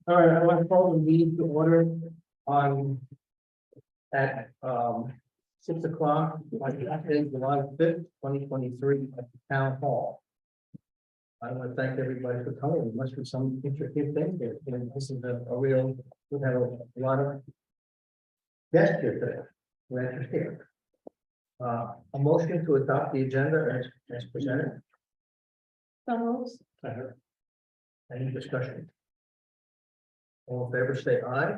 All right, I want to call the meeting to order on at 6 o'clock on Saturday, July 5th, 2023 at the town hall. I want to thank everybody for coming. There must be some interesting thing here. And this is a real, we have a lot of guests here today. Glad you're here. A motion to adopt the agenda as presented. Any discussion? All in favor, say aye.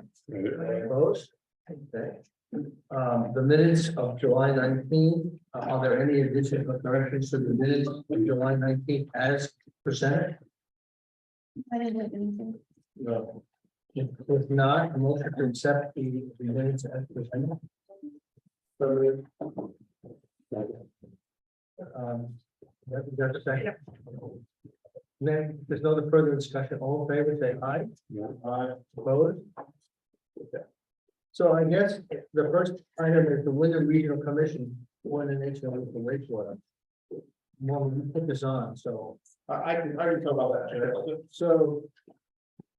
Opposed? Okay. The minutes of July 19th, are there any additional corrections to the minutes of July 19th as presented? I didn't have anything. No. If not, a motion to accept the minutes as presented. That's a second. Then there's no further discussion. All in favor, say aye. Aye. Opposed? Okay. So I guess the first item is the Winter Regional Commission coordination with the wastewater. Well, we put this on, so. I can talk about that. So.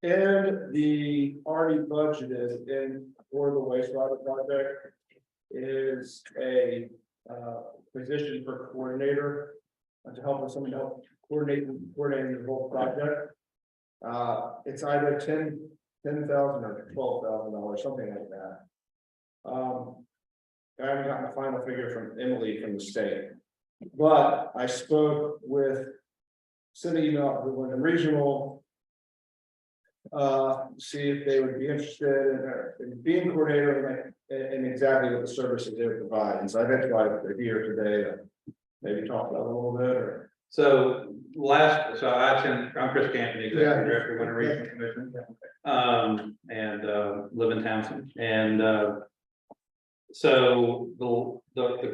In the already budgeted in for the wastewater project is a position for coordinator to help with someone to help coordinating the whole project. It's either $10,000 or $12,000, something like that. I haven't gotten the final figure from Emily from the state, but I spoke with, sent an email to the regional, see if they would be interested in being coordinator and exactly what the services they would provide. And so I think why they're here today to maybe talk about it a little bit or. So I'm Chris Campion, Executive Director of Winter Regional Commission, and live in Townsend. And so the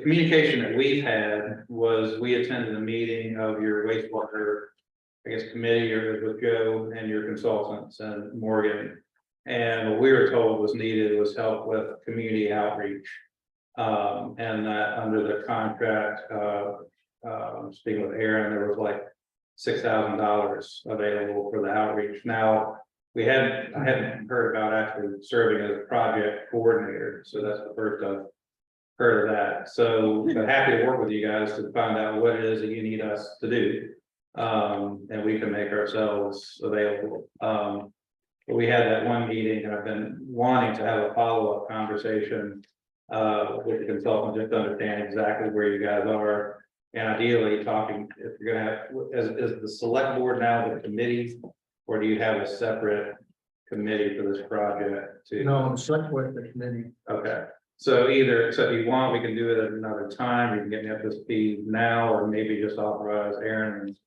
communication that we've had was we attended a meeting of your wastewater, I guess, committee or with Joe and your consultants and Morgan. And what we were told was needed was help with community outreach. And that under the contract, speaking with Aaron, there was like $6,000 available for the outreach. Now, I hadn't heard about actually serving as a project coordinator, so that's the first I've heard of that. So I'm happy to work with you guys to find out what it is that you need us to do, and we can make ourselves available. But we had that one meeting, and I've been wanting to have a follow-up conversation with the consultant just to understand exactly where you guys are. And ideally talking, if you're gonna have, is the select board now the committee, or do you have a separate committee for this project too? No, select board the committee. Okay, so if you want, we can do it at another time, you can get me up to speed now, or maybe just authorize Aaron and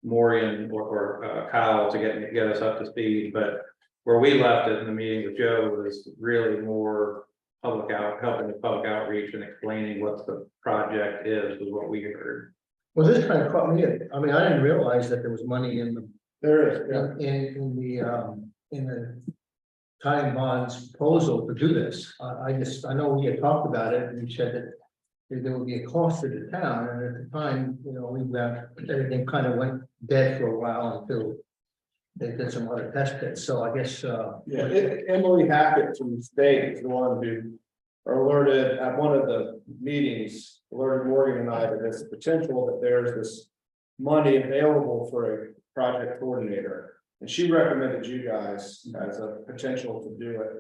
Morgan or Kyle to get us up to speed. But where we left it in the meeting with Joe was really more helping with public outreach and explaining what the project is what we heard. Well, this kind of caught me. I mean, I didn't realize that there was money in the. There is, yeah. In the time bonds proposal to do this. I know we had talked about it and we said that there would be a cost to the town, and at the time, everything kind of went dead for a while until they did some other test pits. So I guess Emily Hackett from the state is the one who alerted at one of the meetings, alerted Morgan and I to this potential that there's this money available for a project coordinator. And she recommended you guys as a potential to do it.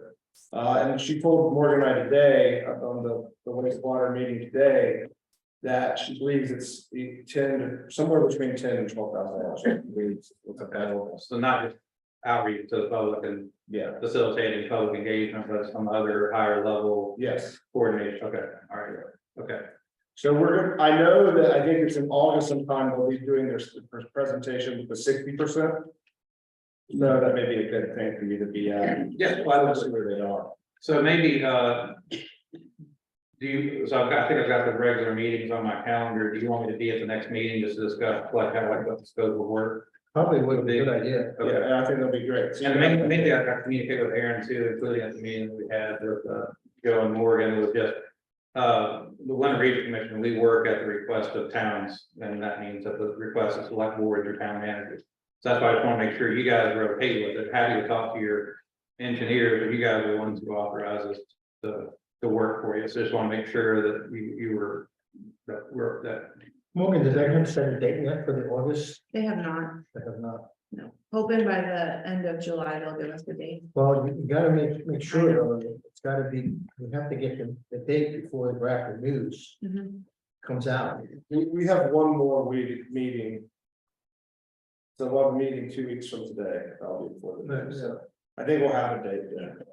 And she told Morgan and I today on the wastewater meeting today that she believes it's somewhere between $10,000 and $12,000. So not just outreach to the public and facilitating public engagement, but some other higher level coordination. Okay, all right, okay. So I know that I think it's in August sometime they'll be doing their presentation with the 60%. No, that may be a good thing for you to be at. Yeah, well, I don't see where they are. So maybe I think I've got the regular meetings on my calendar. Do you want me to be at the next meeting just to discuss what the scope of work? probably would be a good idea. Okay. Yeah, I think that'll be great. And maybe I got to communicate with Aaron too, including at the meeting we had with Joe and Morgan. It was just the Winter Region Commission, we work at the request of towns, and that means at the request of select board or town managers. So that's why I just want to make sure you guys are okay with it. Happy to talk to your engineer, but you guys are the ones who authorize us to work for you. So just want to make sure that you were that. Morgan, did they have set a date yet for the August? They have not, They have not. no, hoping by the end of July, they'll give us the date. Well, you gotta make sure, though, that it's gotta be, we have to get the date before the graphic news comes out. We have one more meeting. So we'll have a meeting 2 weeks from today, probably before the meeting, so I think we'll have a date there.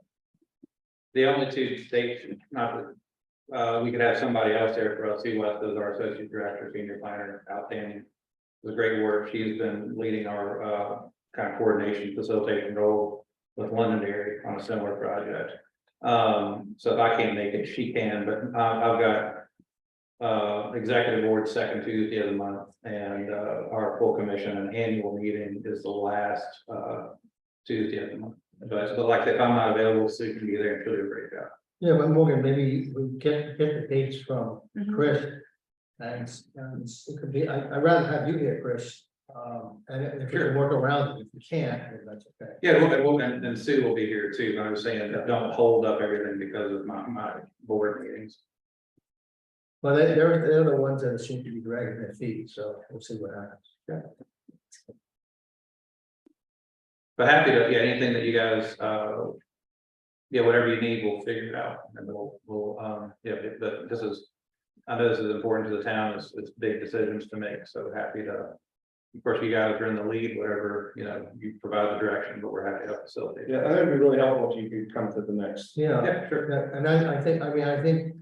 The only two states, not that, we could have somebody else there for us, Sue West is our associate director, senior planner, outstanding. It was great work. She's been leading our, kind of coordination, facilitation role with Londonderry on a similar project. So if I can't make it, she can, but, I've got executive board second Tuesday of the month, and our full commission and annual meeting is the last Tuesday of the month. But like if I'm not available, Sue can be there and she'll do a great job. Yeah, but Morgan, maybe we get the dates from Chris. And it could be, I'd rather have you here, Chris. And if you can work around it, if you can't, then that's okay. Yeah, and Sue will be here too, but I'm just saying that don't hold up everything because of my board meetings. Well, they're the ones that seem to be dragging their feet, so we'll see what happens. Yeah. But happy to, yeah, anything that you guys, yeah, whatever you need, we'll figure it out, and yeah, but this is, I know this is important to the town, it's big decisions to make, so happy to. Of course, you guys are in the lead, whatever, you know, you provide the direction, but we're happy to help facilitate. Yeah, I think it'd be really helpful if you could come to the next. Yeah, sure. Yeah, and I think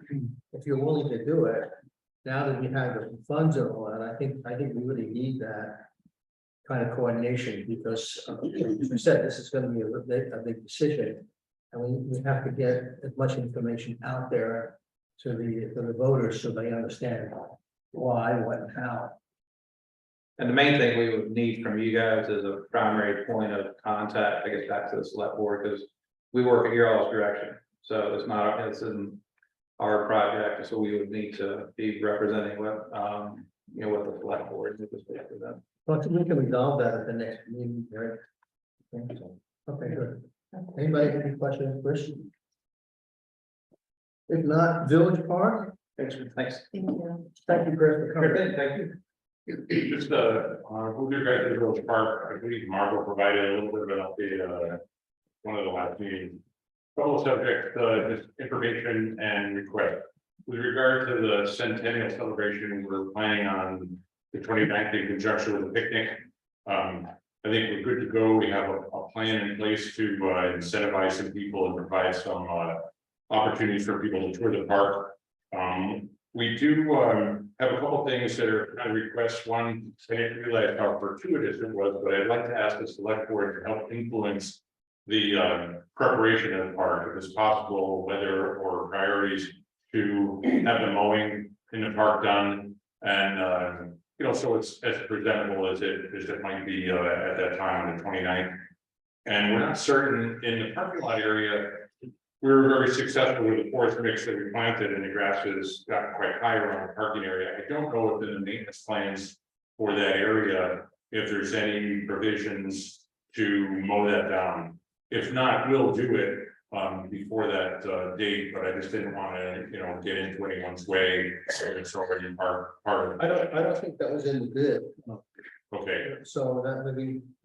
if you're willing to do it, now that you have the funds and all that, I think we really need that kind of coordination, because as I said, this is gonna be a big decision. And we have to get as much information out there to the voters, so they understand why, what, and how. And the main thing we would need from you guys is a primary point of contact, I guess, back to the select board, because we work at your all's direction. So it's in our project, so we would need to be representing what, you know, what the select board is for them. Well, we can resolve that at the next meeting, right? Okay, good. Anybody have any questions, Chris? If not, Village Park? Thanks. Thank you. Thank you, Chris, for coming. Thank you. Just, who you guys at Village Park, I believe Margot provided a little bit of an update, one of the last meetings. Couple subject, just information and request. With regard to the centennial celebration, we're planning on the 29th in conjunction with a picnic. I think we're good to go. We have a plan in place to incentivize some people and provide some opportunities for people to tour the park. We do have a couple things that are kind of requests. One, I didn't realize how fortuitous it was, but I'd like to ask the select board to help influence the preparation of the park, if it's possible, weather or priorities, to have the mowing in the park done, and you know, so it's as presentable as it might be at that time on the 29th. And we're not certain in the parking lot area. We were very successful with the forest mix that we planted, and the grass has gotten quite high around the parking area. I don't know if in the maintenance plans for that area, if there's any provisions to mow that down. If not, we'll do it before that date, but I just didn't want to, you know, get into anyone's way. So it's already part of it. I don't think that was in the bid. Okay, So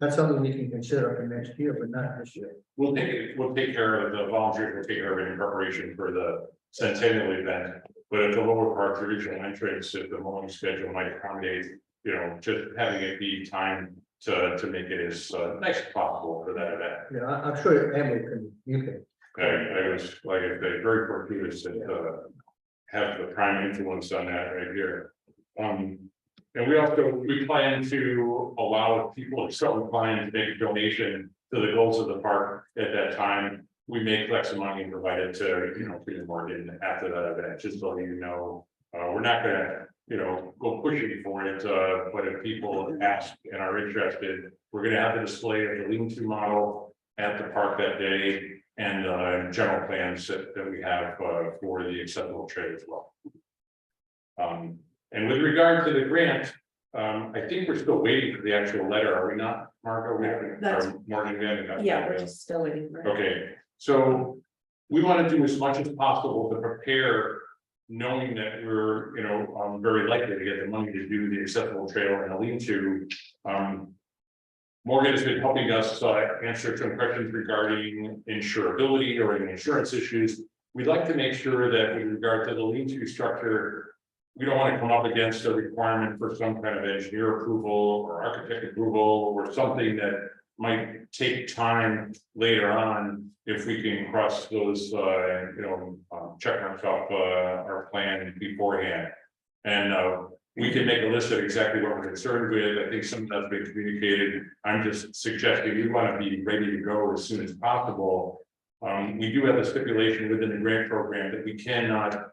that's something we can consider for next year, but not this year. we'll take care of the volunteers, we'll take care of it in preparation for the centennial event. But at the lower part, the regional entrance, if the mowing schedule might accommodate, you know, just having it be time to make it as nice as possible for that event. Yeah, I'm sure Emily you can. I was like, I say, very fortuitous that have the prime influence on that right here. And we plan to allow people so inclined to make a donation to the goals of the park at that time. We may collect some money and provide it to, you know, Freedom Morgan after that event, just so you know. We're not gonna, you know, go pushing for it, but if people ask and are interested, we're gonna have the display of the lean-to model at the park that day, and general plans that we have for the acceptable trade as well. And with regard to the grant, I think we're still waiting for the actual letter, are we not, Marco? We haven't, That's- or Morgan, we haven't got Yeah, that we're yet. just still waiting for it. Okay, so we want to do as much as possible to prepare, knowing that we're, very likely to get the money to do the accessible trail and a lean-to. Morgan has been helping us answer some questions regarding insurability or any insurance issues. We'd like to make sure that with regard to the lean-to structure, we don't want to come up against a requirement for some kind of engineer approval or architect approval or something that might take time later on if we can cross those, check marks off our plan beforehand. And we can make a list of exactly what we're concerned with. I think some of that's been communicated. I'm just suggesting we want to be ready to go as soon as possible. We do have a stipulation within the grant program that we cannot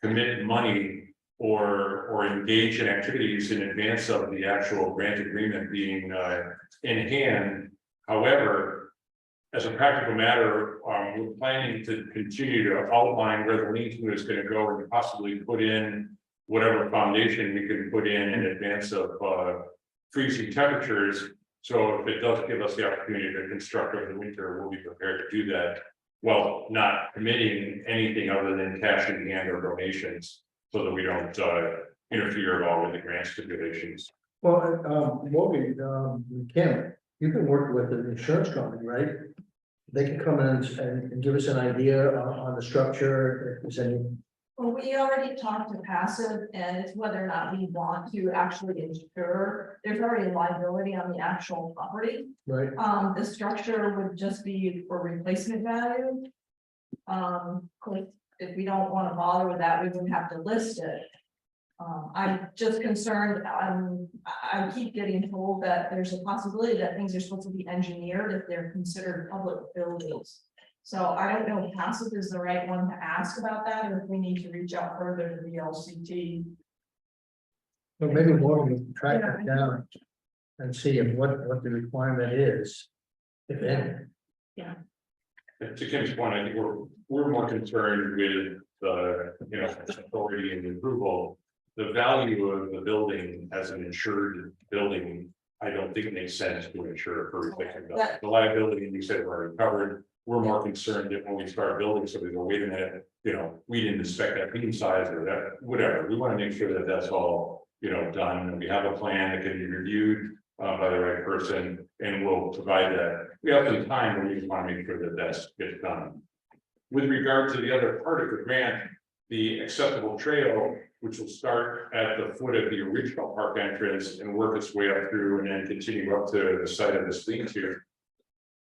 commit money or engage in activities in advance of the actual grant agreement being in hand. However, as a practical matter, we're planning to continue to outline where the lean-to is going to go and possibly put in whatever foundation we can put in advance of freezing temperatures. So if it does give us the opportunity to construct over the winter, we'll be prepared to do that. Well, not committing anything other than cash in hand or donations, so that we don't interfere at all with the grant stipulations. Well, Morgan, Kim, you can work with the insurance company, right? They can come in and give us an idea on the structure, if there's any. Well, we already talked to passive and it's whether or not we want to actually insure. There's already liability on the actual property. Right, The structure would just be for replacement value. Of course, if we don't want to bother with that, we wouldn't have to list it. I'm just concerned, I keep getting told that there's a possibility that things are supposed to be engineered if they're considered public buildings. So I don't know if passive is the right one to ask about that, or if we need to reach out further to the LCT. so maybe Morgan can track that down and see what the requirement is, if any. To Kim's point, I think we're more concerned with the, authority and approval. The value of the building as an insured building, I don't think it makes sense to insure for replacement value. The liability, you said, we're already covered. We're more concerned that when we start building, so we go, wait a minute, we didn't inspect that beam size or that, whatever. We want to make sure that that's all, done, and we have a plan that can be reviewed by the right person, and we'll provide that. We have some time, but we just want to make sure that that's gets done. With regard to the other part of the grant, the accessible trail, which will start at the foot of the original park entrance and work its way up through and then continue up to the site of this lean-to.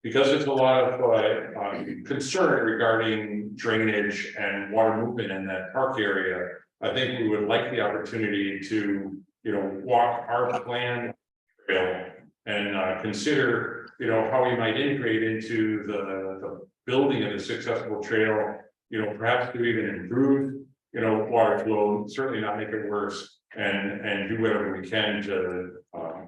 Because there's a lot of concern regarding drainage and water movement in that park area, I think we would like the opportunity to, walk our plan trail and consider, how we might integrate into the building of this accessible trail, perhaps to even improve, water flow, certainly not make it worse, and do whatever we can to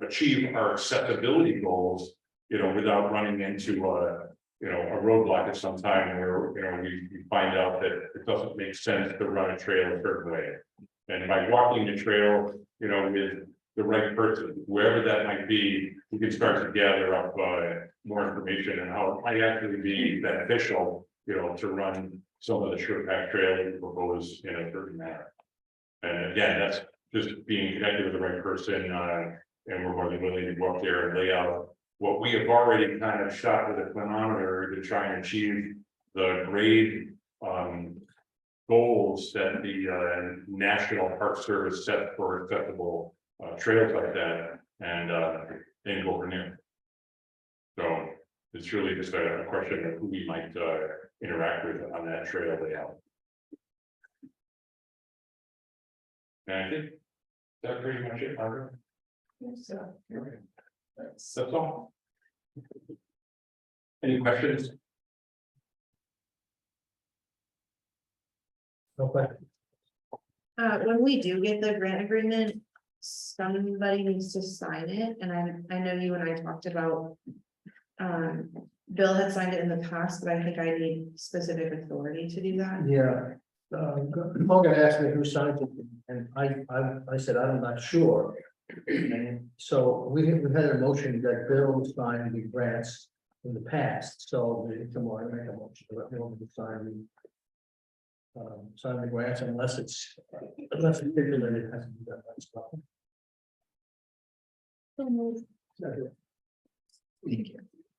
achieve our accessibility goals, without running into a roadblock at some time where, we find out that it doesn't make sense to run a trail a certain way. And by walking the trail, with the right person, whoever that might be, we can start to gather up more information on how it might actually be beneficial, to run some of the short path trail that we propose in a certain manner. And again, that's just being connected with the right person, and we're more than willing to go up there and lay out what we have already kind of shot with a clinometer to try and achieve the grade goals that the National Park Service set for acceptable trails like that, and go from there. So it's really just a question of who we might interact with on that trail layout. And I think that's pretty much it, Margaret. So, That's all. Any questions? Okay, When we do get the grant agreement, somebody needs to sign it, and I know you and I talked about. Bill had signed it in the past, but I think I need specific authority to do that. yeah. Morgan asked me who signed it. and I said, I'm not sure. And so we had a motion that Bill signed the grants in the past, so tomorrow I make a motion to let Bill sign the grants unless it's figured that it has to be done. That's fine.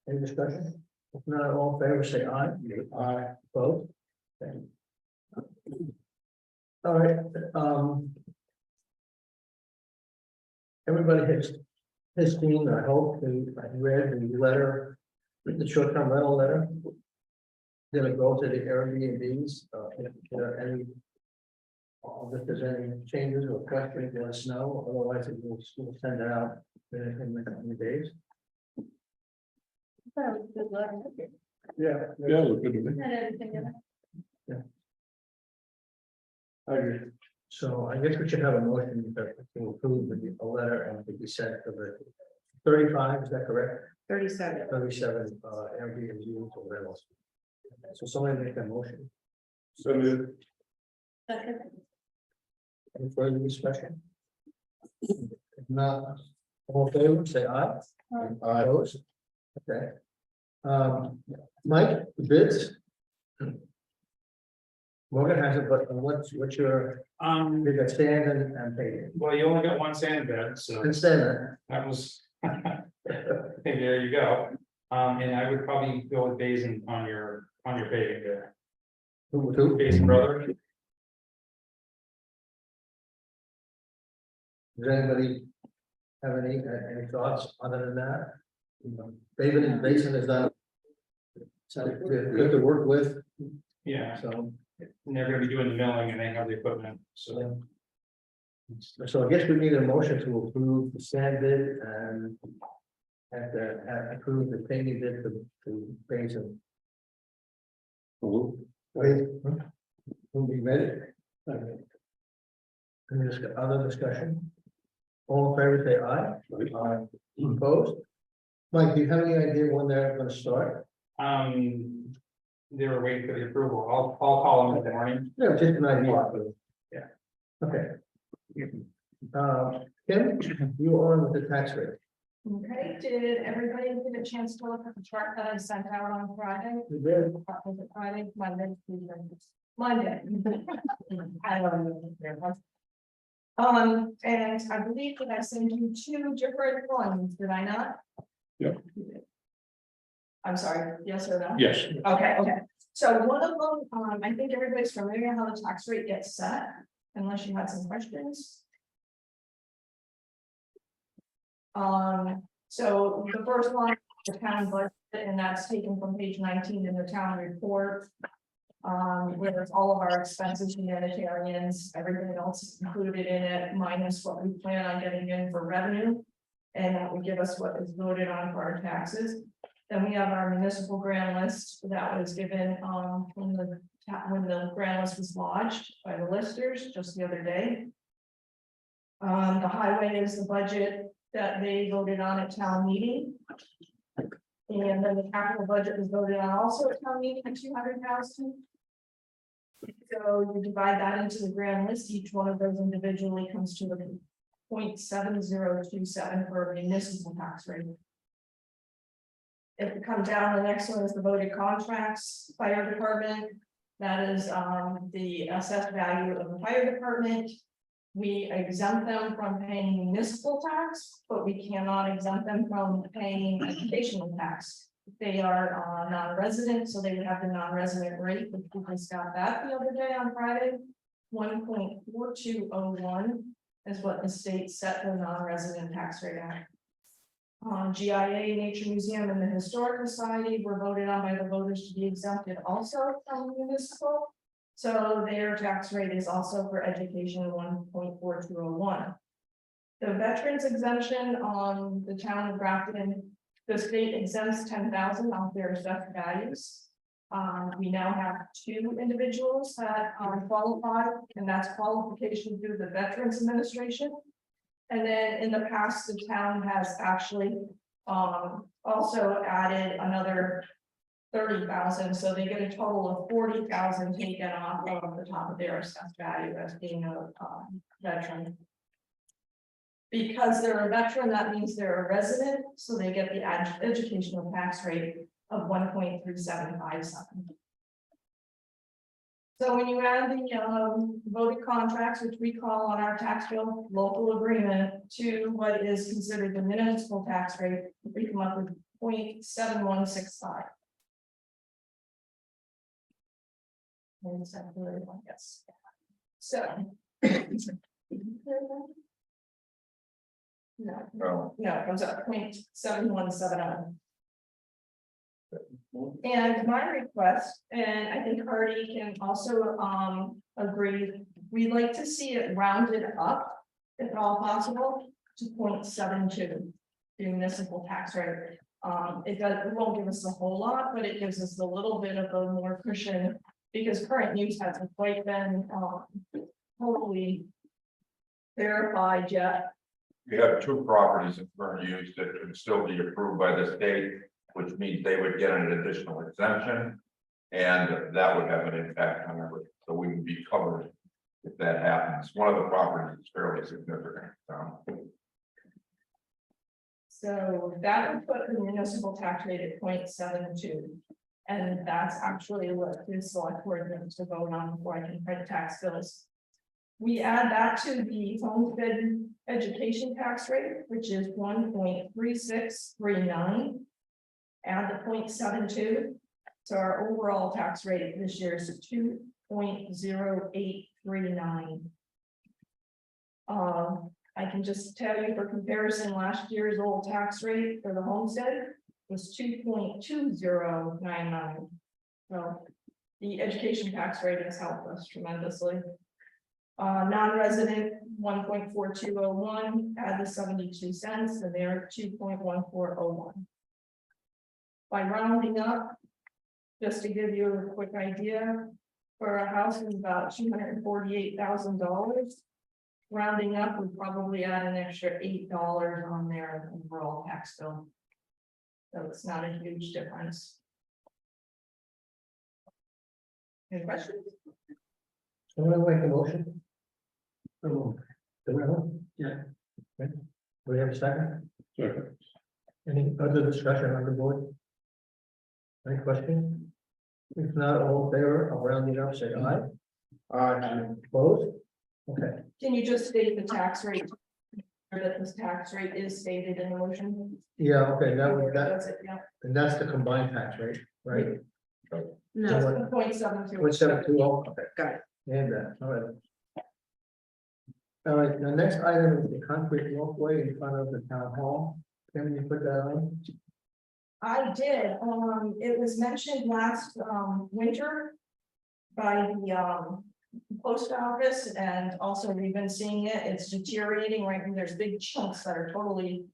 Any discussion? If not, all in favor, say aye. Aye. Vote. Okay. All right, everybody has seen, I hope, and read the letter, the short-term rental letter. Gonna go to the Airbnbs, if there are any. If there's any changes or questions, let us know, otherwise we'll send it out in the coming days. Yeah. Yeah, look good to me. I agree. So I guess we should have a motion to approve the letter and to be sent to the 35, is that correct? 37. 37 Airbnb or rentals. So somebody make that motion. So moved. Any further discussion? If not, all in favor, say aye. Aye. Opposed? Okay. Mike, bids? Morgan has it, but what's your, you got sand and paving? Well, you only got one sand bed, so And sand, that was. Hey, there you go. And I would probably go with Basin on your paving there. who? Basin Brother. Does anybody have any thoughts other than that? David and Basin is not. Sounds good to work with, Yeah, so, and they're gonna be doing the milling and they have the equipment, so. so I guess we need a motion to approve the sand bid and. Approve the paving bid to Basin. Wait, will be ready. Any other discussion? All in favor, say aye. Aye. Opposed? Mike, do you have any idea when they're gonna start? They were waiting for the approval. I'll call them in the morning. No, just an idea. Yeah. Okay. Kim, you are on with the tax rate. Okay, did everybody get a chance to look at the chart that I sent out on Friday? You did. Was it Friday, Monday, Tuesday? Monday. I don't know. if there was. And I believe that I sent you two different ones, did I not? Yep. I'm sorry, yes or no? Yes. Okay. So one of them, I think everybody's familiar how the tax rate gets set, unless you had some questions. So the first one, the town budget, and that's taken from page 19 in the town report. Where there's all of our expenses, humanitarians, everything else included in it, minus what we plan on getting in for revenue. And that would give us what is voted on for our taxes. Then we have our municipal grant list that was given, when the grant list was lodged by the listers just the other day. The highway is the budget that they voted on at town meeting. And then the capital budget was voted on also at town meeting at 200,000. So you divide that into the grand list, each one of those individually comes to the 0.7027 for a municipal tax rate. If it comes down, the next one is the voted contracts, fire department. That is the assessed value of the fire department. We exempt them from paying municipal tax, but we cannot exempt them from paying educational tax. They are non-resident, so they would have the non-resident rate, which we just got that the other day on Friday. 1.4201 is what the state set the non-resident tax rate at. GIA, Nature Museum, and the Historic Society were voted on by the voters to be exempted also from municipal. So their tax rate is also for education 1.4201. The veterans exemption on the town of Grafton, the state exempts 10,000 off their assessed values. We now have 2 individuals that are qualified, and that's qualification through the Veterans Administration. And then in the past, the town has actually also added another 30,000, so they get a total of 40,000 taken off of the top of their assessed value as being a veteran. Because they're a veteran, that means they're a resident, so they get the educational tax rate of 1.3757. So when you add the voted contracts, which we call on our tax bill, local agreement, to what is considered the municipal tax rate, we come up with 0.7165. Yes. So. No, it comes up 0.7170. And my request, and I think Hardy can also agree, we'd like to see it rounded up, if at all possible, to 0.72, the municipal tax rate. It won't give us a whole lot, but it gives us a little bit of a more cushion, because current use hasn't quite been totally verified yet. You have two properties in current use that can still be approved by the state, which means they would get an additional exemption. And that would have an impact on everything, so we would be covered if that happens. One of the properties is fairly significant. So that would put the municipal tax rate at 0.72. And that's actually what the select board needs to vote on before I can print tax bills. We add that to the homestead education tax rate, which is 1.3639. Add the 0.72. So our overall tax rate this year is 2.0839. I can just tell you for comparison, last year's old tax rate for the homestead was 2.2099. So the education tax rate has helped us tremendously. Non-resident 1.4201, add the 72 cents, and they're 2.1401. By rounding up, just to give you a quick idea, for a house is about $248,000. Rounding up would probably add an extra $8 on their overall tax bill. So it's not a huge difference. Any questions? Someone make a motion? Yeah. Okay. Do we have a second? Sure. Any other discussion on the board? Any questions? If not, all in favor, I'll round it up, say aye. Opposed? Okay, Can you just state the tax rate? Or that this tax rate is stated in the motion? yeah, okay, that was that, That's it, yeah. and that's the combined tax rate, right? No, Just the 0.72. 0.720, okay. Got it. And that, all right. All right, the next item is the concrete walkway in front of the town hall. Can you put that on? I did, it was mentioned last, winter. By the, post office, and also we've been seeing it, it's deteriorating, right, and there's big chunks that are totally.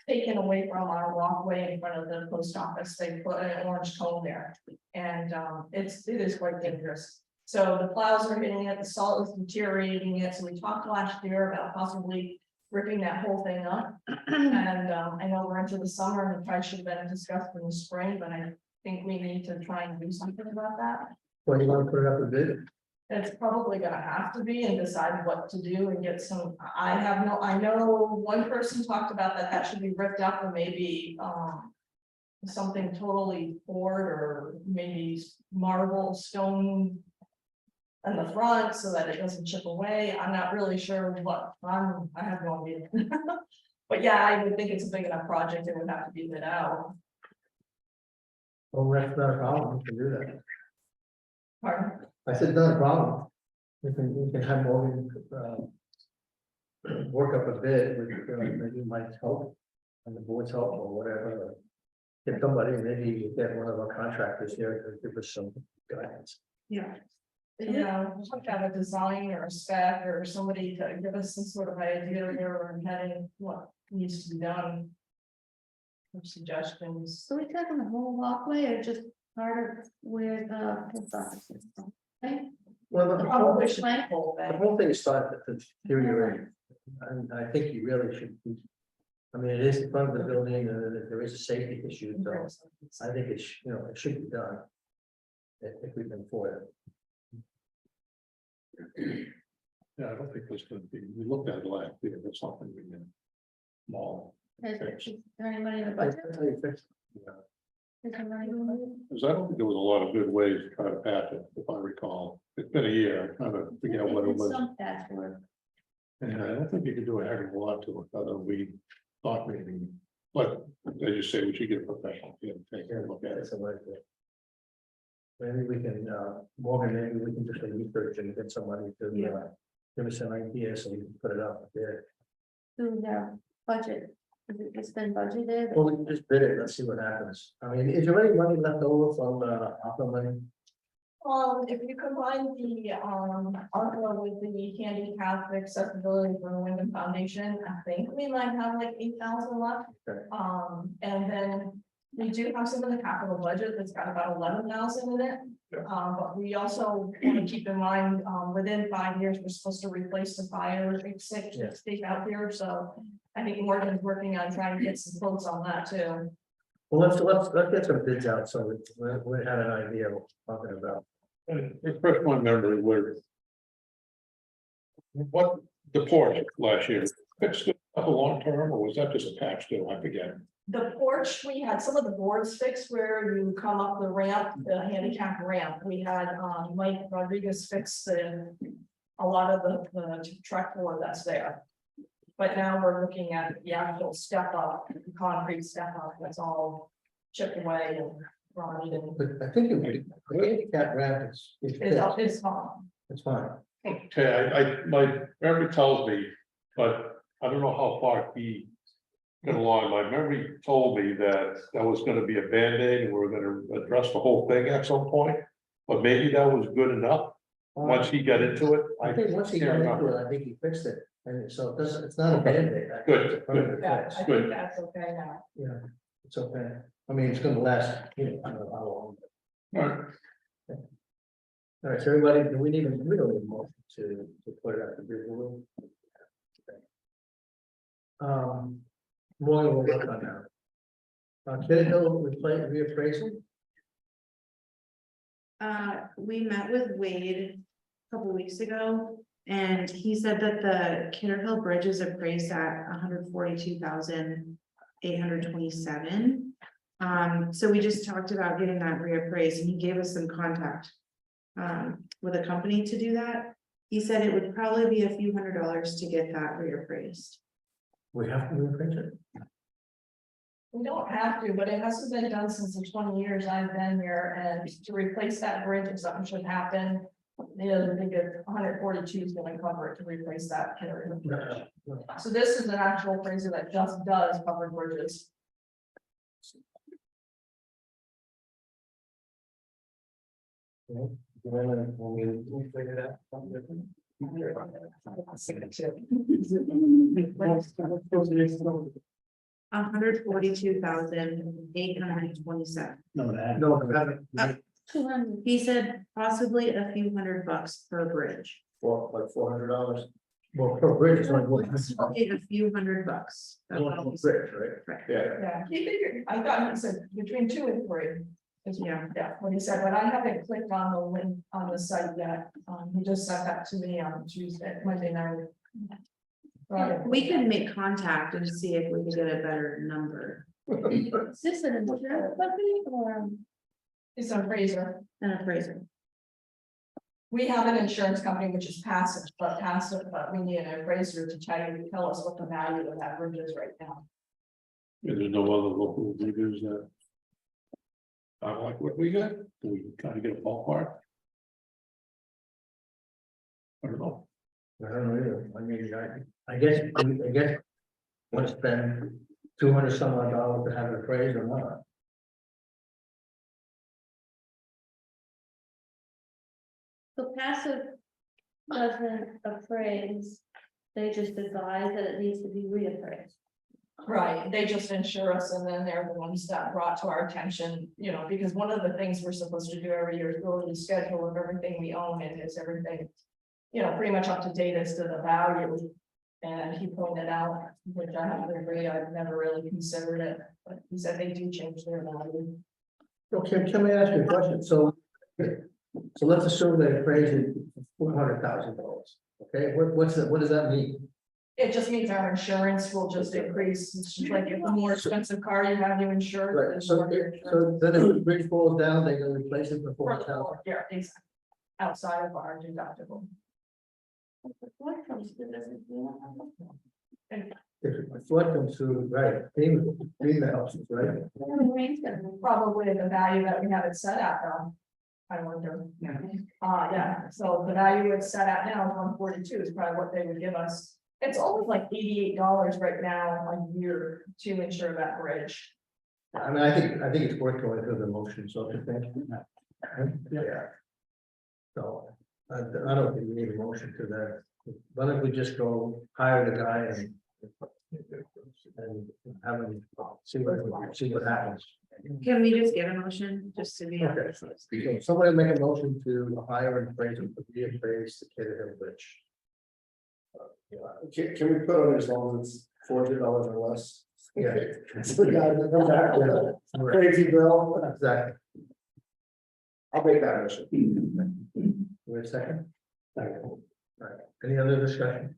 Taken away from our walkway in front of the post office, they put an orange cone there, and, it is quite dangerous. So the plows are hitting it, the salt is deteriorating it, so we talked last year about possibly ripping that whole thing up. And I know we're into the summer and it probably should have been discussed in the spring, but I think we need to try and do something about that. Well, you want to put it up a bit? It's probably gonna have to be and decide what to do and get some, I know one person talked about that should be ripped up and maybe, something totally poured or maybe marble, stone. In the front so that it doesn't chip away. I'm not really sure what, I have no idea. But yeah, I would think it's a big enough project, it would have to be lit out. Well, that's not a problem, we can do that. Pardon? I said, not a problem. We can have Morgan, work up a bid, with maybe might help, and the board's help or whatever. Get somebody, maybe get one of our contractors here to give us some guidance. Yeah. You know, just have to have a design or a spec or somebody to give us some sort of idea where we're heading, what needs to be done. Some suggestions. So we taking the whole walkway or just part of where the post office is? Okay. Well, the Probably should be whole the thing. whole thing is starting to deteriorate, and I think you really should be I mean, it is in front of the building, and there is a safety issue, so I think it it should be done. If we can afford Yeah, I don't think there's gonna be, we looked at it last year, there's something we can. Small. Is there any money in the it. budget? That's how you fix it. Is there money in the budget? Because I don't think there was a lot of good ways to try to patch it, if I recall. It's been a year, I kind of forget what it was. Some patchwork. And I don't think you could do a heck of a lot to it, other we thought maybe. But as you say, we should get a professional to take a look at it. That's a way to do it. Maybe we can, Morgan, maybe we can just do research and get somebody to, give us an idea, so we can put it up there. Through their budget, is it just been budgeted? Well, we can just bid it, let's see what happens. I mean, is there any money left over from, ARPA money? If you combine the, ARPA with the handicap accessibility for the Wyndham Foundation, I think we might have like 8,000 left. Okay. And then we do have some in the capital budget that's got about 11,000 in it. But we also want to keep in mind, within 5 years, we're supposed to replace the fire exit Yeah. stake out there, so I think Morgan's working on trying to get some quotes on that too. Well, let's get some bids out, so we have an idea of what we're talking about. Refresh my memory where. What, the porch last year, fixed it up a long term, or was that just a patch still, I forget. The porch, we had some of the boards fixed where you come up the ramp, the handicap ramp. We had Mike Rodriguez fix a lot of the truck board that's there. But now we're looking at the actual step up, the concrete step up, that's all chipped away and rotted and But I think the handicap ramp is it's fixed. fine. It's fine. Okay, I, my memory tells me, but I don't know how far he. Got along, my memory told me that was gonna be a Band-Aid and we were gonna address the whole thing at some point. But maybe that was good enough, once he got into it. I think once he got into it, I think he fixed it, and so it's not a Band-Aid. I think Good, it's a permanent Yeah, fix. I Good. think that's okay now. Yeah, it's okay. I mean, it's gonna last, I don't know how long. All right. All right, so everybody, we don't need a motion to put it out to bid, will we? More will work on that. Kiddo, we play reappraisal? We met with Wade a couple weeks ago, and he said that the Kidder Hill Bridge is appraised at 142,827. So we just talked about getting that reappraised, and he gave us some contact with a company to do that. He said it would probably be a few $100s to get that reappraised. We have to reappraise it. We don't have to, but it hasn't been done since the 20 years I've been here, and to replace that bridge, if something should happen. You know, I think 142 is gonna cover it to replace that. So this is an actual appraiser that just does covered bridges. We'll figure it out. $142,827. No, He said possibly a few $100 per bridge. for like $400. Well, per bridge is like one. A few $100. That's all he said. Bridge, right? Yeah, Yeah, he figured, I thought he said between 2 and 3. Is Yeah. what he said, but I haven't clicked on the link on the site yet. He just sent that to me on Monday night. Right. We can make contact and see if we can get a better number. Is this an insurance company or It's an appraiser. an appraiser? We have an insurance company which is passive, but we need an appraiser to tell us what the value of that bridge is right now. And there's no other local leaders that. I like what we got, do we kind of get a ballpark? I don't know. I don't know either. I mean, I guess, want to spend $200 some odd dollars to have it appraised or not? So passive doesn't appraise, they just advise that it needs to be reappraised. Right, they just insure us and then they're the ones that brought to our attention, because one of the things we're supposed to do every year is go over the schedule of everything we own and is everything. Pretty much up to date as to the value. And he pointed out, which I have to agree, I've never really considered it, but he said they do change their value. Okay, can I ask you a question? So let's assume they appraised it $400,000. Okay, what does that mean? It just means our insurance will just increase, it's just like if the more expensive car you have, you insure. Right, the so, more your insurance. so then if the bridge falls down, they're gonna replace it for For the $400,000? whole- Yeah, exactly. Outside of our deductible. What comes to this? If a flood comes through, right, FEMA helps us, right? Probably the value that we have it set at though. I wonder. Yeah, so the value it's set at now is 142 is probably what they would give us. It's only like $88 right now a year to insure that bridge. I mean, I think it's worth going through the motion, so I think. Yeah. So, I don't think we need a motion to that. Why don't we just go hire the guy and have him see what happens. Can we just get a motion, just to be? Okay, so somebody make a motion to hire and appraise and reappraise the Kid Hill Bridge. Can we put on as long as it's $400 or less? Yeah. So the guy that comes back with a crazy bill. Exactly. I'll make that motion. Wait a second. All right, any other discussion?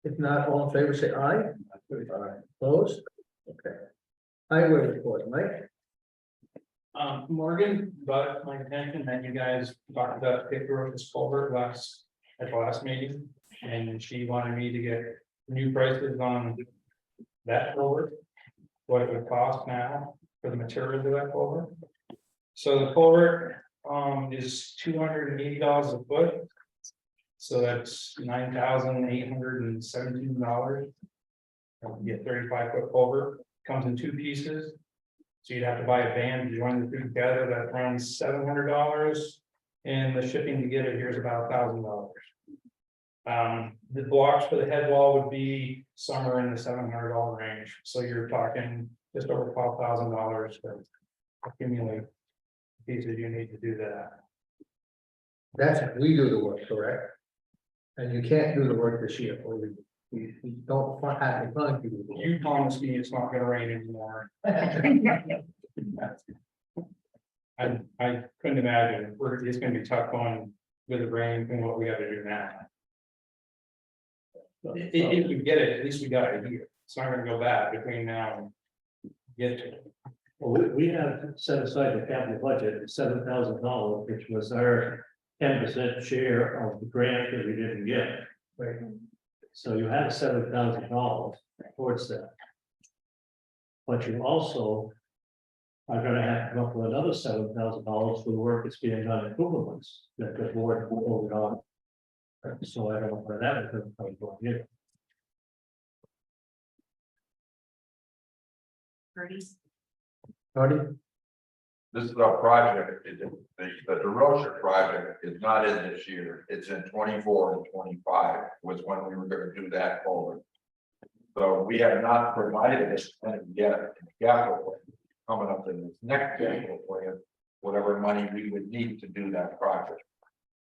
If not, all in favor, say aye. Aye. Opposed? Okay. Highway report, Mike. Morgan, but my intention that you guys talked about paper this culvert at the last meeting, and she wanted me to get new prices on that culvert. What it would cost now for the materials of that culvert. So the culvert is $280 a foot. So that's $9,817. Get 35-foot culvert, comes in two pieces. So you'd have to buy a band to join the two together, that runs $700. And the shipping to get it here is about $1,000. The blocks for the head wall would be somewhere in the $700 range, so you're talking just over $12,000 to accumulate pieces you need to do that. That's if we do the work, correct? And you can't do the work this year, or we don't have the funds to do the work. You promised me it's not gonna rain anymore. I couldn't imagine, it's gonna be tough going with the rain and what we gotta do now. If we get it, at least we got it here, it's not gonna go bad between now and get to it. Well, we have set aside the capital budget at $7,000, which was our 10% share of the grant that we didn't get. Right. So you have $7,000 towards that. But you also are gonna have to come up with another $7,000 for the work that's being done in Cumberland's, that the board voted on. So I don't know where that is going here. Marty? This is a project, the DeRosa project is not in this year, it's in 24 and 25 was when we were gonna do that forward. So we have not provided this plan yet in the capital plan. Coming up in this next capital plan, whatever money we would need to do that project.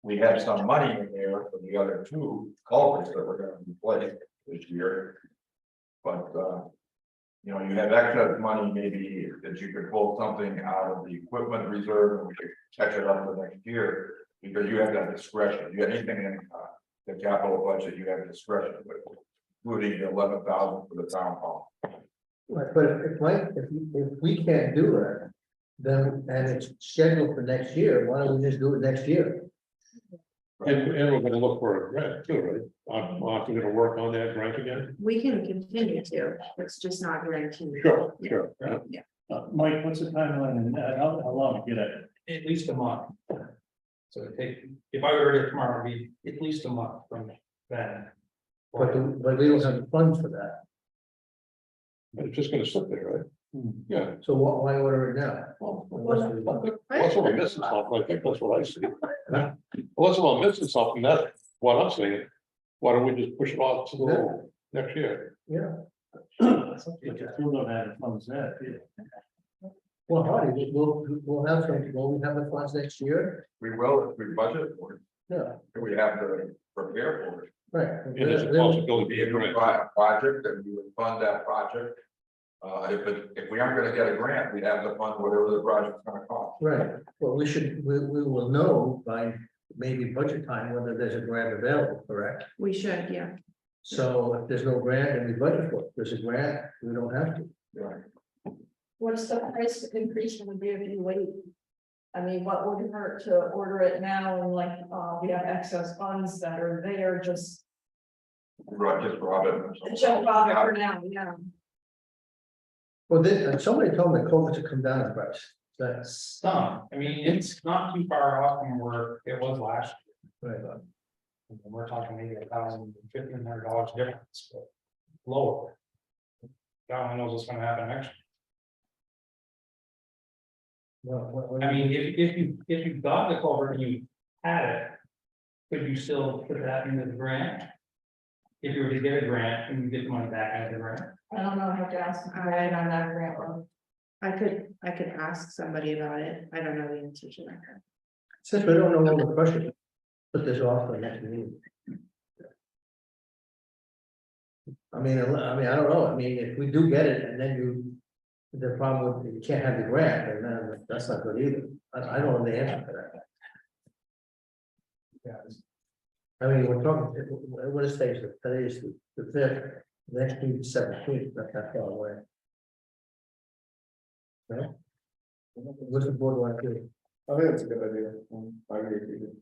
We have some money in there for the other two culverts that we're gonna replace this year. But you know, you have excess money maybe that you could pull something out of the equipment reserve and we could catch it up the next year. Because you have that discretion, you have anything in the capital budget, you have discretion, but including the 11,000 for the town hall. Right, but if we can't do it, then, and it's scheduled for next year, why don't we just do it next year? And we're gonna look for a grant too, right? I'm gonna work on that grant again. We can continue to, it's just not guaranteed. Sure, sure. Mike, what's the timeline and how long to get it? At least a month. So it take, if I were to tomorrow, it'd be at least a month from then. But we don't have the funds for that, It's just gonna sit there, right? Yeah. so why order it now? Unless we're missing something, I think that's what I see. Unless we're missing something, that's what I'm saying. Why don't we just push it off to the next year? Yeah, But you still don't have the funds there, do you? well, Hardy, we'll have some, will we have the funds next year? We will if we budget for it, Yeah, and we have to prepare for it. Right. And there's a possibility Be a of new grant. project, and we would fund that project. If we aren't gonna get a grant, we'd have to fund whatever the project's gonna cost. Right, well, we will know by maybe budget time whether there's a grant available, correct? We should, yeah. So if there's no grant and we budget for it, if there's a grant, we don't have to. Right. What's the price increase would be if you wait? I mean, what would it hurt to order it now and like, we have excess funds that are there, just Right, just Robin. jump off it for now, yeah. Well, somebody told me COVID to come down in price, that's, Some, I mean, it's not too far off from where it was last right, year. We're talking maybe $1,500 difference, but lower. God only knows what's gonna happen next year. well, I mean, if you got the culvert and you had it, could you still put that into the grant? If you were to get a grant and you get the money back out of the grant? I don't know, I have to ask Ryan on that grant one. I could ask somebody about it. I don't know the answer to that. since we don't know all the questions, put this off for the next meeting. I mean, I don't know, I mean, if we do get it and then the problem with, you can't have the grant, and then that's not good either. I don't know the answer to that. Yeah. I mean, we're talking, what is today, today is the fifth, next week, 17th, not that far away. No? What's the board want to do? I think it's a good idea. I agree with you.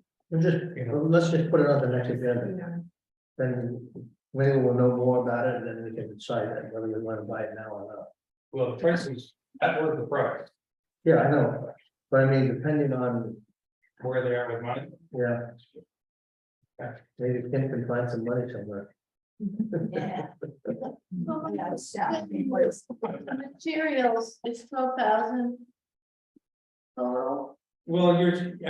Let's just put it on the next agenda, then maybe we'll know more about it, and then we can decide that whether we want to buy it now or not. Well, the price is, that was the price, Yeah, I know, but I mean, depending on, where they are with money. yeah. Maybe Kim can find some money somewhere. Yeah. Materials, it's 12,000. Total. Well, I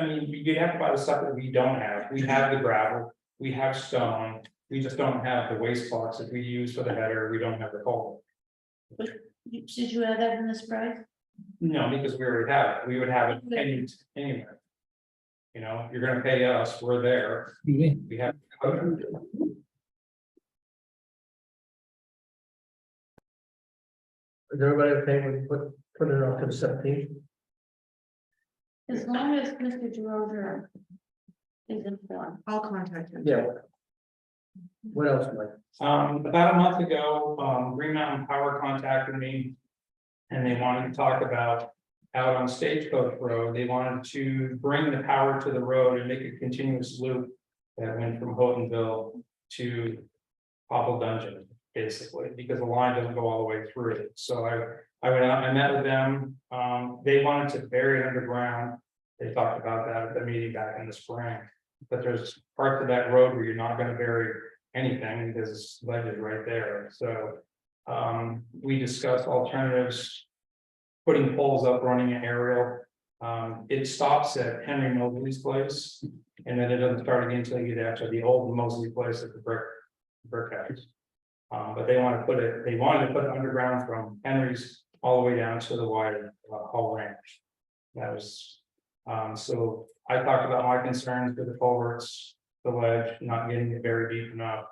mean, you have to buy the stuff that we don't have. We have the gravel, we have stone, we just don't have the waste blocks that we use for the header, we don't have the coal. Did you add that in this price? No, because we already have it, we would have it anyway. You know, you're gonna pay us, we're there, we have. Is everybody okay with put it off to the 17th? As long as Mr. DeRosa is informed. I'll contact him. Yeah. What else, Mike? About a month ago, Green Mountain Power contacted me. And they wanted to talk about out on Stagecoach Road, they wanted to bring the power to the road and make a continuous loop. That went from Houghtonville to Popple Dungeon, basically, because the line doesn't go all the way through it. So I went out, I met with them, they wanted to bury it underground. They talked about that at the meeting back in the spring, but there's parts of that road where you're not gonna bury anything because ledge is right there, so. We discussed alternatives. Putting poles up, running an aerial. It stops at Henry Mobley's place. And then it doesn't start again until you get after the old Mosley place at the brick house. But they wanted to put it underground from Henry's all the way down to the wide Hall Ranch. That was, so I talked about my concerns with the culverts, the ledge, not getting it very deep enough.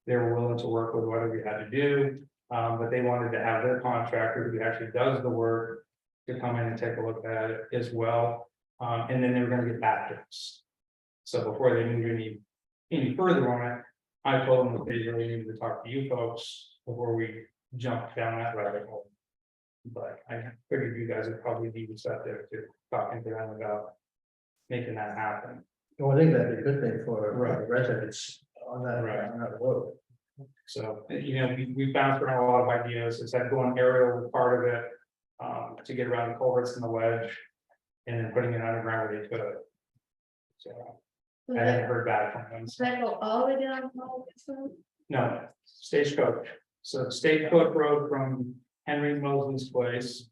They were willing to work with whatever we had to do. But they wanted to have their contractor who actually does the work to come in and take a look at it as well. And then they were gonna get back to us. So before they moved any further on it, I told them that they really needed to talk to you folks before we jumped down that rabbit hole. But I figured you guys would probably be receptive to talking to them about making that happen. Well, I think that'd be a good thing for Right. residents on that road. So, you know, we bounced around a lot of ideas, it's that going aerial was part of it, to get around the culverts and the ledge. And then putting it underground where they could. So Does I haven't that, heard back from them. does that go all the way down? Paul's Road? No, Stagecoach, so Stagecoach Road from Henry Mosley's place,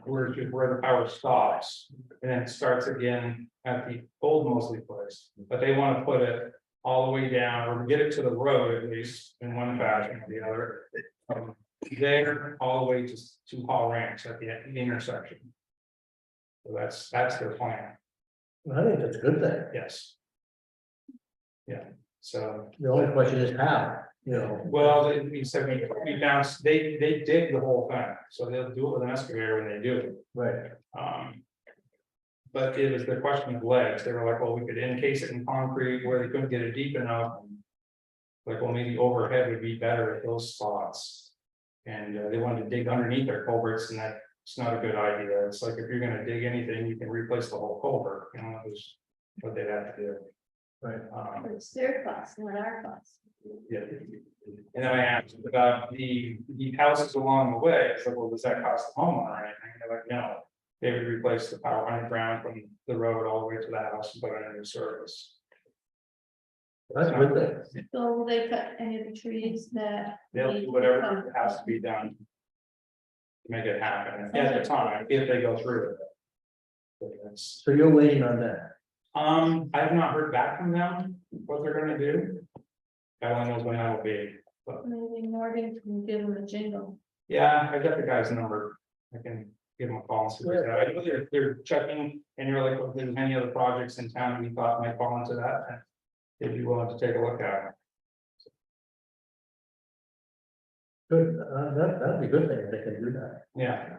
where the power stops. And then it starts again at the old Mosley place, but they want to put it all the way down, or get it to the road at least in one fashion or the other. There, all the way to Hall Ranch at the intersection. So that's their plan, I think that's a good thing. yes. Yeah, So, The only question is how, you know. well, we said we bounced, they dig the whole thing, so they'll do it with an excavator when they do it. Right, But it was the question of legs, they were like, well, we could encase it in concrete where they couldn't get it deep enough. Like, well, maybe overhead would be better at those spots. And they wanted to dig underneath their culverts, and that's not a good idea. It's like if you're gonna dig anything, you can replace the whole culvert, you know, that was what they'd have to do. right. But it's their cost, not our cost. Yeah. And then I asked about the houses along the way, I said, well, does that cost the homeowner or anything? They're like, no. They would replace the power underground from the road all the way to the house and put in a new service. That's a good thing. So will they cut any of the trees that? They'll do whatever has to be done. To make it happen at the time, if they go through it. But that's, So you're waiting on that. I have not heard back from them, what they're gonna do. God only knows when that will be, but Maybe Morgan can give them a jingle. yeah, I got the guy's number. I can give them a call and see what they're, I know they're checking, and you're like, if there's any other projects in town that we thought might fall into that, and they'd be willing to take a look at it. Good, that'd be a good thing if they can do that. Yeah.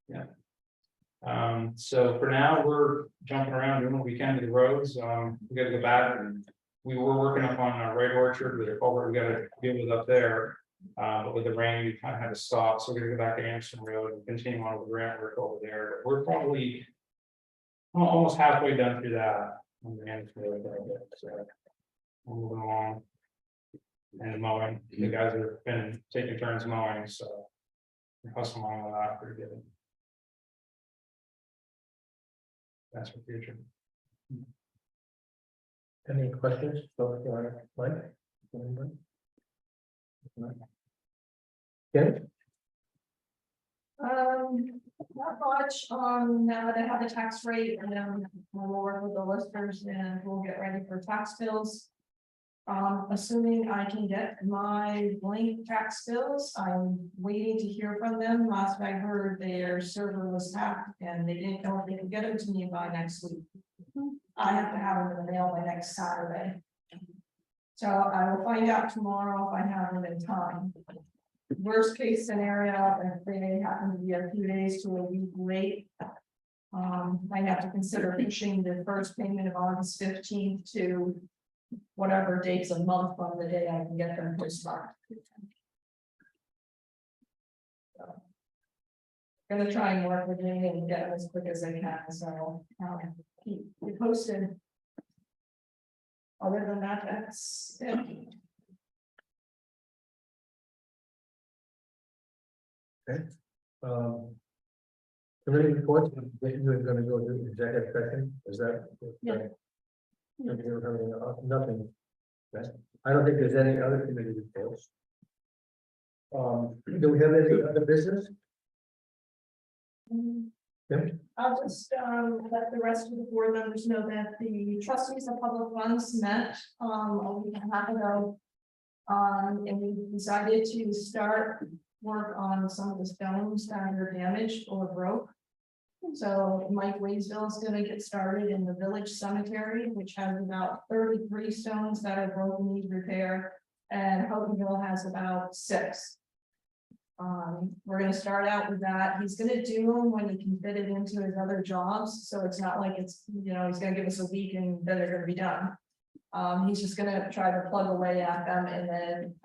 Yeah. So for now, we're jumping around doing what we can to the roads, we gotta go back and. We were working up on Right Orchard with a culvert we gotta deal with up there. But with the rain, we kind of had to stop, so we're gonna go back to Anderson Road and continue on with the grant work over there, but we're probably. Almost halfway done through that. On the Anderson Road, so. We're moving along. And mowing, the guys have been taking turns mowing, so. We're hustling along with that pretty good. That's for future. Any questions? So, Mike? Anybody? Ken? Not much, now that I have the tax rate, and then we'll work with the listers and we'll get ready for tax bills. Assuming I can get my blank tax bills, I'm waiting to hear from them. Last I heard, their server was hacked and they didn't know if they could get them to me by next week. I have to have them in the mail by next Saturday. So I will find out tomorrow if I have them in time. Worst case scenario, if they happen to be a few days to a week late. I have to consider pushing the first payment of August 15th to whatever dates a month from the day I can get them postmarked. Gonna try and work with me and get them as quick as I can, so keep you posted. Other than that, that's it. Committee reports, that you were gonna go to executive session, is that? Yeah. Nothing. Okay. I don't think there's any other committee reports. Do we have any other business? Yeah. I'll just let the rest of the board members know that the trustees of public funds met a week and a half ago. And we decided to start work on some of the stones that are damaged or broke. So Mike Waysville is going to get started in the village cemetery, which has about 33 stones that are broken, need repair, and Houghtonville has about 6. We're going to start out with that. He's going to do them when he can fit it into his other jobs, so it's not like it's, you know, he's going to give us a week and then they're going to be done. He's just going to try to plug away at them and then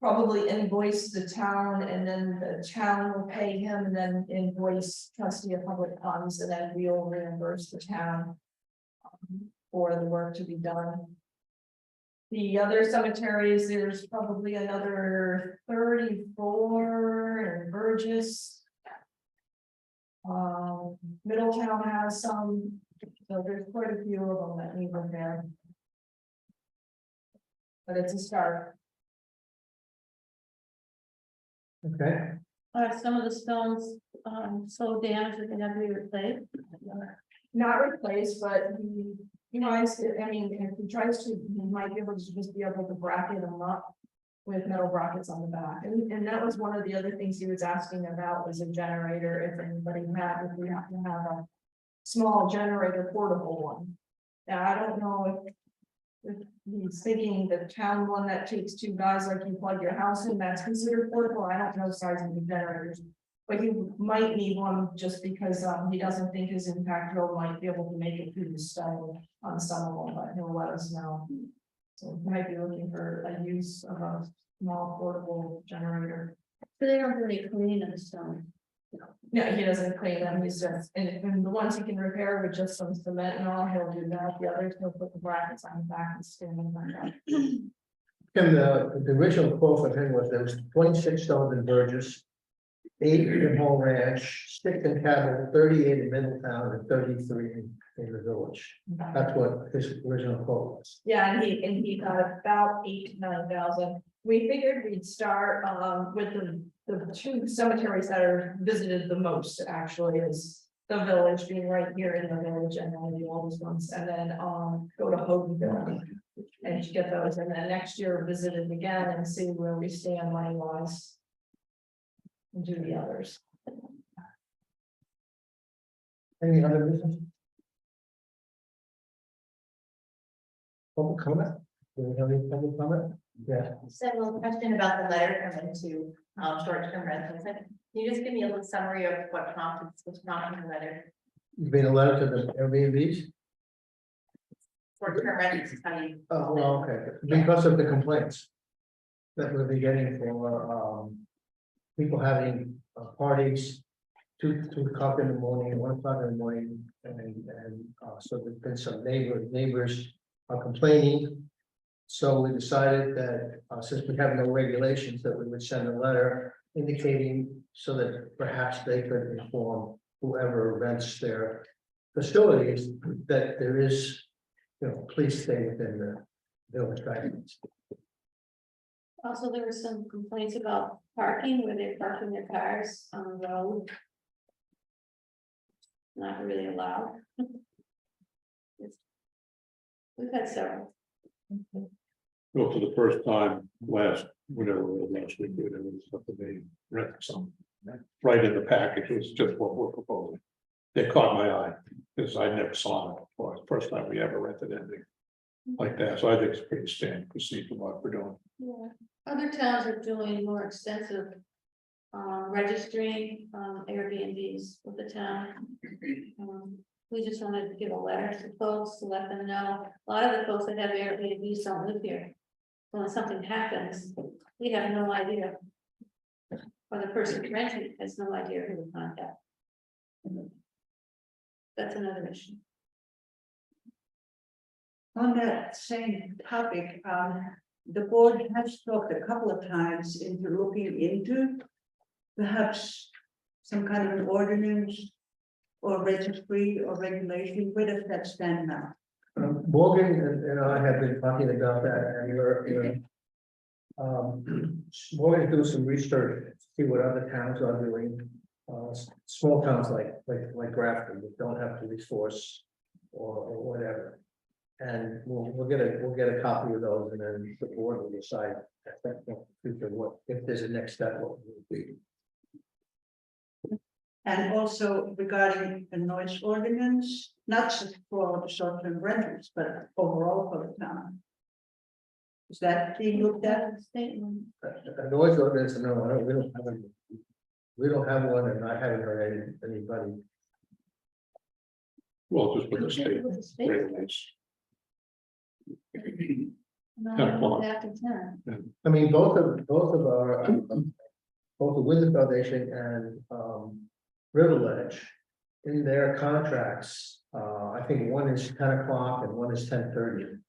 probably invoice the town, and then the town will pay him, and then invoice trustee of public funds, and then we'll reimburse the town for the work to be done. The other cemeteries, there's probably another 34 in Burgess. Middletown has some, so there's quite a few of them that need repair. But it's a start. Okay, Are some of the stones, so damaged that they have to be replaced? Not replaced, but he tries to, I mean, if he tries to, he might be able to just be able to bracket them up with metal brackets on the back. And that was one of the other things he was asking about, was a generator, if anybody had, if we have to have a small generator, portable one. Now, I don't know if He's thinking the town one that takes 2 guys, like you plug your house in, that's considered portable. I don't know the size of the generators. But you might need one just because he doesn't think his impact bill might be able to make it through the study on some of them, but he'll let us know. So we might be looking for a use of a small portable generator. So they don't really clean and so. No, he doesn't clean them, he's just, and the ones he can repair with just some cement and all, he'll do that. The others, he'll put the brackets on the back and stand them like that. And the original quote for him was there was 26 stones in Burgess, 8 in Home Ranch, 6 in Cabot, 38 in Middletown, and 33 in the village. That's what his original quote was. Yeah, and he got about 8,000 to 9,000. We figured we'd start with the 2 cemeteries that are visited the most, actually, is the village being right here in the village, and then the oldest ones, and then go to Hoganville. And get those, and then next year visit it again and see where we stand money wise. And do the others. Any other business? Public comment? Do we have any public comment? Yeah. So a question about the letter coming to short-term rentals. Can you just give me a little summary of what prompted the letter? You made a letter to the Airbnbs? Short-term rentals is how you. Oh, well, okay, because of the complaints that we'll be getting for, people having parties 2 o'clock in the morning, 1 o'clock in the morning, and so there's been some neighbors are complaining. So we decided that, since we have no regulations, that we would send a letter indicating so that perhaps they could inform whoever rents their facilities that there is, please stay within the village guidelines. Also, there were some complaints about parking where they're parking their cars on the road. Not really allowed. We've had several. Well, for the first time last, whatever it was last week, there was something they rented some. Right in the package, it was just what we're proposing. It caught my eye, because I never saw it before, first time we ever rented anything like that, so I think it's pretty standard procedure what we're doing. Yeah, other towns are doing more extensive registering Airbnbs with the town. We just wanted to give a letter to folks to let them know. A lot of the folks that have Airbnbs don't live here. So when something happens, we have no idea. Or the person renting has no idea who to contact. That's another issue. On that same topic, the board has talked a couple of times into looking into perhaps some kind of an ordinance or registry or regulation. Where does that stand now? Morgan and I have been talking about that, and Morgan do some research, to see what other towns are doing. Small towns like Grafton, that don't have police force or whatever. And we'll get a copy of those, and then the board will decide what, if there's a next step, what it will be. And also regarding the noise ordinance, not just for the short-term rentals, but overall for the town. Is that being looked at? Statement. A noise ordinance, no, we don't have any. We don't have one, and I haven't heard anybody. Well, just with the state With the state. regulations. No, 10 o'clock. after 10. I mean, both of our, both the Windsor Foundation and River Ledge, in their contracts, I think one is 10 o'clock and one is 10:30.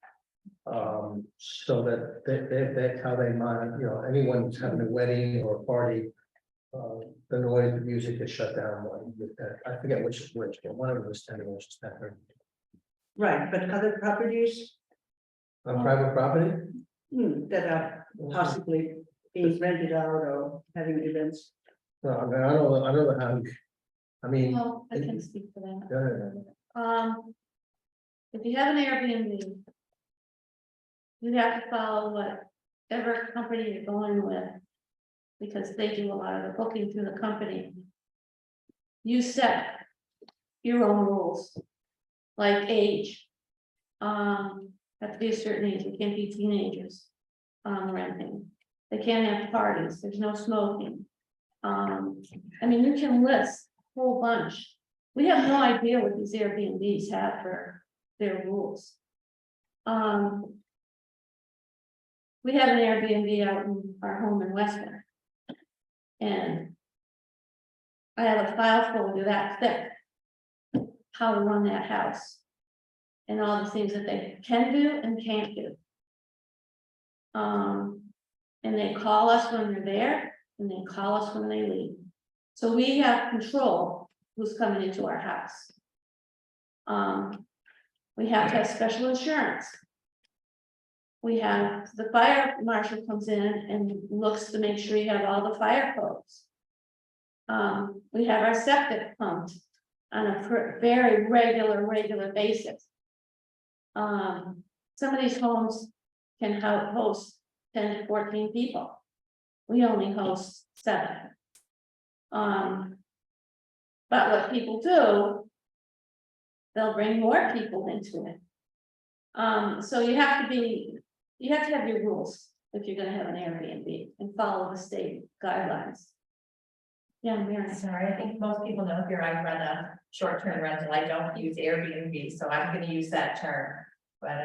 So that that's how they mind, anyone who's having a wedding or a party, the noise, the music is shut down. I forget which is which, but one of them was 10 and which is 10:30. Right, but other properties On private property? that are possibly being rented out or having events. No, I mean, I don't know how, I mean. Well, I can speak for that. Yeah. If you have an Airbnb, you have to follow whatever company you're going with, because they do a lot of the booking through the company. You set your own rules, like age, Have to be a certain age, they can't be teenagers. Renting, they can't have parties, there's no smoking. I mean, you can list a whole bunch. We have no idea what these Airbnbs have for their rules. We have an Airbnb out in our home in Western. And I have a file folder that thick, how to run that house. And all the things that they can do and can't do. And they call us when they're there, and they call us when they leave. So we have control who's coming into our house. We have to have special insurance. We have, the fire marshal comes in and looks to make sure you have all the fire codes. We have our septic pumped on a very regular basis. Some of these homes can host 10 to 14 people. We only host 7. But what people do, they'll bring more people into it. So you have to have your rules if you're gonna have an Airbnb and follow the state guidelines. Yeah, Mary. Sorry, I think most people know here I run a short-term rental. I don't use Airbnb, so I'm gonna use that term. But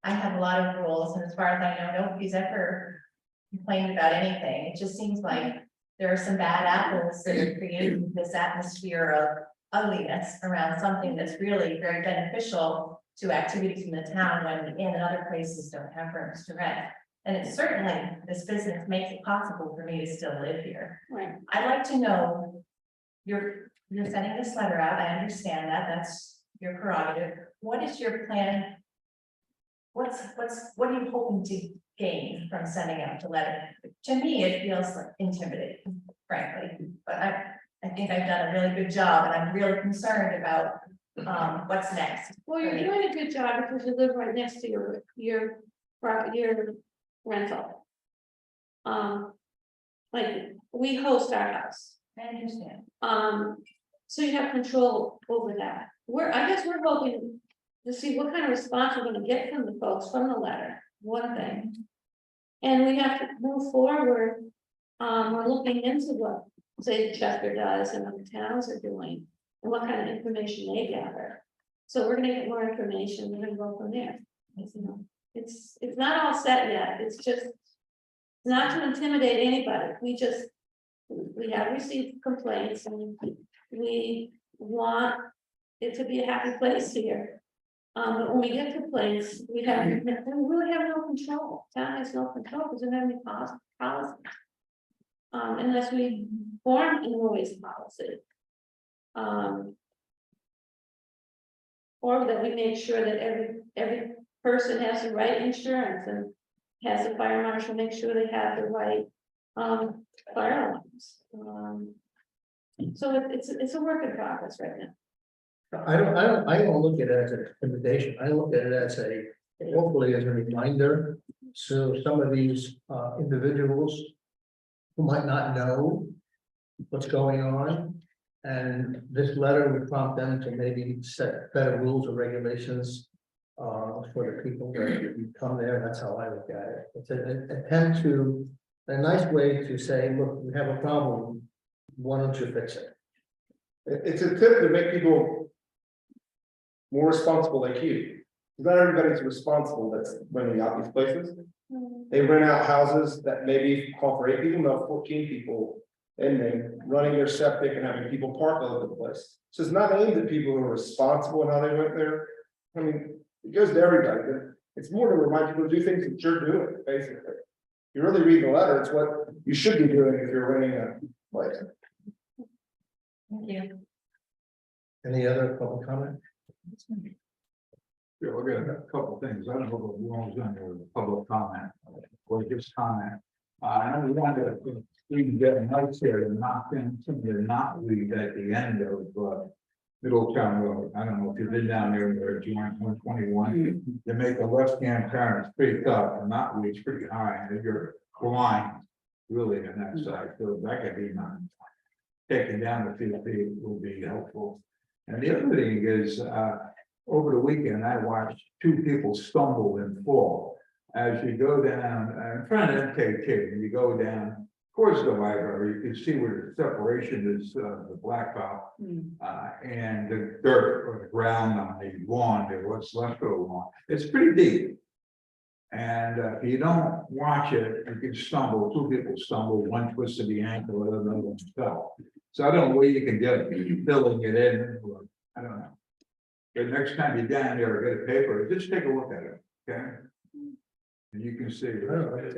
I have a lot of rules, and as far as I know, nobody's ever complained about anything. It just seems like there are some bad apples that are creating this atmosphere of ugliness around something that's really very beneficial to activities in the town when the inn and other places don't have rooms to rent. And it's certainly, this business makes it possible for me to still live here. Right. I'd like to know, you're sending this letter out, I understand that, that's your prerogative. What is your plan? What are you hoping to gain from sending out the letter? To me, it feels like intimidating, frankly, but I think I've done a really good job, and I'm really concerned about what's next. Well, you're doing a good job because you live right next to your rental. Like, we host our house. I understand. So you have control over that. I guess we're hoping to see what kind of response we're gonna get from the folks from the letter, one thing. And we have to move forward. We're looking into what, say, Chester does and what the towns are doing, and what kind of information they gather. So we're gonna get more information, we're gonna go from there. It's not all set yet, it's just not to intimidate anybody, we have received complaints, and we want it to be a happy place here. But when we get complaints, we really have no control, town has no control, because we don't have any policy. Unless we form a noise policy. Or that we make sure that every person has the right insurance and has the fire marshal make sure they have the right fire alarms. So it's a work in progress right now. I don't look at it as an intimidation. I look at it as hopefully as a reminder. So some of these individuals who might not know what's going on. And this letter would prompt them to maybe set better rules or regulations for the people that come there. That's how I look at it. It's an attempt a nice way to say, look, we have a problem. Why don't you fix it? It's a tip to make people more responsible like you. Not everybody's responsible that's renting out these places. They rent out houses that maybe call for 8 people, no, 14 people in them, running their septic and having people park all over the place. So it's not aimed at people who are responsible and how they went there. I mean, it goes to everybody. It's more to remind people to do things that you're doing, basically. You really read the letter, it's what you should be doing if you're renting a place. Thank you. Any other public comment? Sure, we're gonna have a couple of things. I don't know what belongs under the public comment or just comment. I know we wanted to even get nights here and knock in some of the knotweed at the end of Middletown Road. I don't know if you've been down there where joint 121. You make a left-hand turn, it's pretty tough, and knotweed's pretty high, and you're blind really on that side. So that could be taken down a few feet will be helpful. And the other thing is, over the weekend, I watched two people stumble and fall. As you go down, in front of MKK, and you go down towards the library, you can see where the separation is, the blacktop. And the dirt or the ground on the lawn, there, what's left of the lawn, it's pretty deep. And if you don't watch it, you can stumble, two people stumble, one twisted the ankle, the other one fell. So I don't know where you can get it, filling it in, or, I don't know. But next time you're down there, get a paper, just take a look at it, okay? And you can see. I don't know,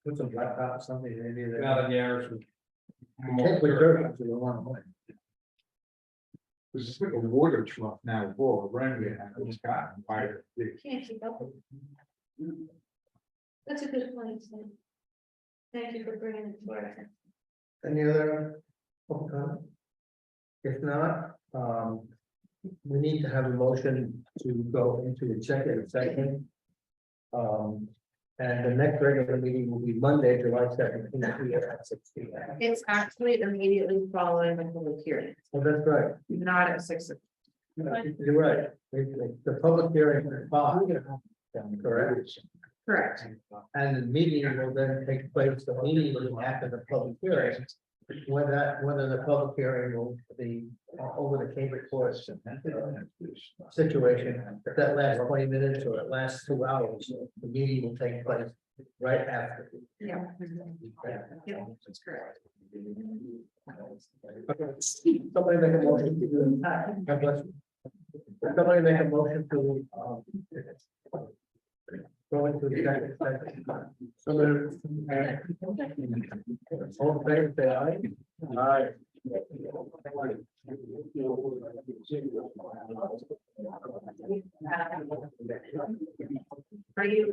put some blacktop or something, maybe. Now the yards. Can't put dirt into the one way. It's like a water truck now, full of rain, and it's gotten wider. Can't keep up with it. That's a good point, Sam. Thank you for bringing it to our attention. Any other public comment? If not, we need to have a motion to go into executive session. And the next regular meeting will be Monday, July 17th, here at 6 p.m. It's actually immediately following the public hearing, Oh, that's right. not at 6 o'clock. You're right. The public hearing is 5. Correct. Correct. And the meeting will then take place, the meeting will be after the public hearing. Whether the public hearing will be over the Cambridge Forest situation, if that lasts 20 minutes or it lasts 2 hours, the meeting will take place right after. Yeah. Yeah, that's correct. Somebody make a motion to do. God bless you. Somebody make a motion to, go into the executive session. So moved. All in favor, say aye. Aye. Are you?